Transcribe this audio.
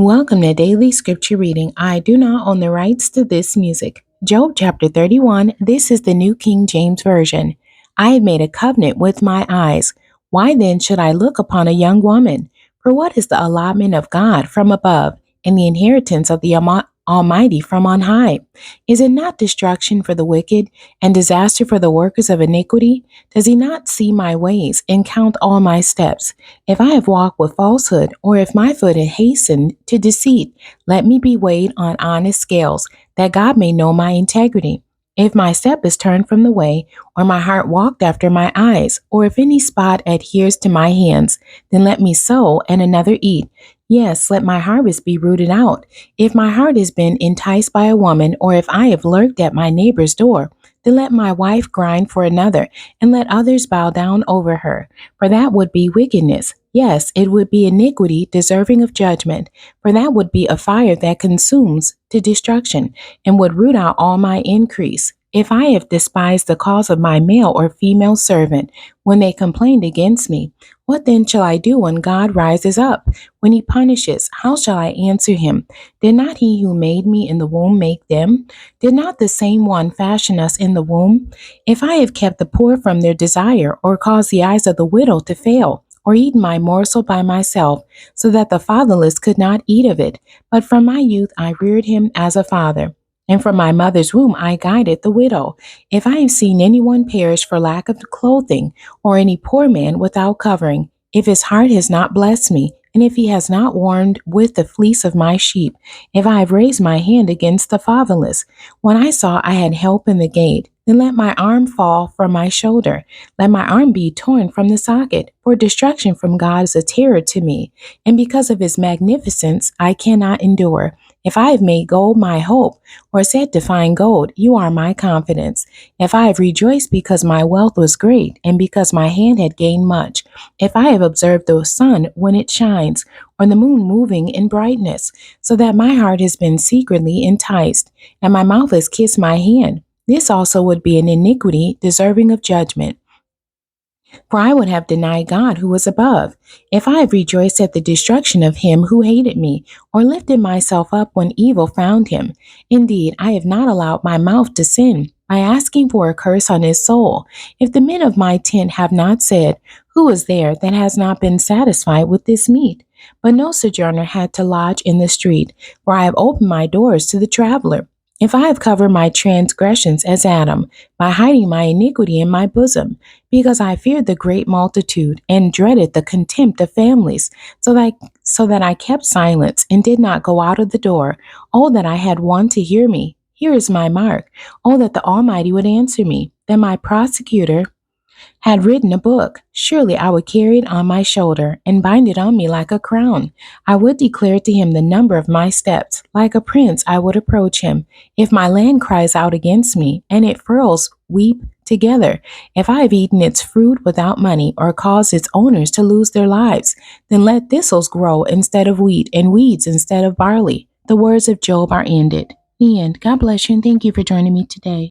Welcome to Daily Scripture Reading. I do not own the rights to this music. Job chapter 31. This is the New King James Version. I have made a covenant with my eyes. Why then should I look upon a young woman? For what is the allotment of God from above, and the inheritance of the Almighty from on high? Is it not destruction for the wicked, and disaster for the workers of iniquity? Does he not see my ways, and count all my steps? If I have walked with falsehood, or if my foot had hastened to deceit, let me be weighed on honest scales, that God may know my integrity. If my step is turned from the way, or my heart walked after my eyes, or if any spot adheres to my hands, then let me sow and another eat. Yes, let my harvest be rooted out. If my heart has been enticed by a woman, or if I have lurked at my neighbor's door, then let my wife grind for another, and let others bow down over her. For that would be wickedness. Yes, it would be iniquity deserving of judgment. For that would be a fire that consumes to destruction, and would root out all my increase. If I have despised the cause of my male or female servant, when they complained against me, what then shall I do when God rises up? When he punishes, how shall I answer him? Did not he who made me in the womb make them? Did not the same one fashion us in the womb? If I have kept the poor from their desire, or caused the eyes of the widow to fail, or eaten my morsel by myself, so that the fatherless could not eat of it, but from my youth I reared him as a father. And from my mother's womb I guided the widow. If I have seen anyone perish for lack of clothing, or any poor man without covering, if his heart has not blessed me, and if he has not warmed with the fleece of my sheep, if I have raised my hand against the fatherless, when I saw I had help in the gate, then let my arm fall from my shoulder. Let my arm be torn from the socket, for destruction from God is a terror to me, and because of his magnificence I cannot endure. If I have made gold my hope, or said to find gold, you are my confidence. If I have rejoiced because my wealth was great, and because my hand had gained much, if I have observed the sun when it shines, or the moon moving in brightness, so that my heart has been secretly enticed, and my mouth has kissed my hand, this also would be an iniquity deserving of judgment. For I would have denied God who was above, if I have rejoiced at the destruction of him who hated me, or lifted myself up when evil found him. Indeed, I have not allowed my mouth to sin, by asking for a curse on his soul. If the men of my tent have not said, who is there that has not been satisfied with this meat? But no sojourner had to lodge in the street, for I have opened my doors to the traveler. If I have covered my transgressions as Adam, by hiding my iniquity in my bosom, because I feared the great multitude, and dreaded the contempt of families, so that I kept silence, and did not go out of the door. Oh, that I had one to hear me! Here is my mark. Oh, that the Almighty would answer me, that my prosecutor had written a book. Surely I would carry it on my shoulder, and bind it on me like a crown. I would declare to him the number of my steps. Like a prince I would approach him. If my land cries out against me, and its furrows weep together, if I have eaten its fruit without money, or caused its owners to lose their lives, then let thistles grow instead of wheat, and weeds instead of barley. The words of Job are ended. The end. God bless you, and thank you for joining me today.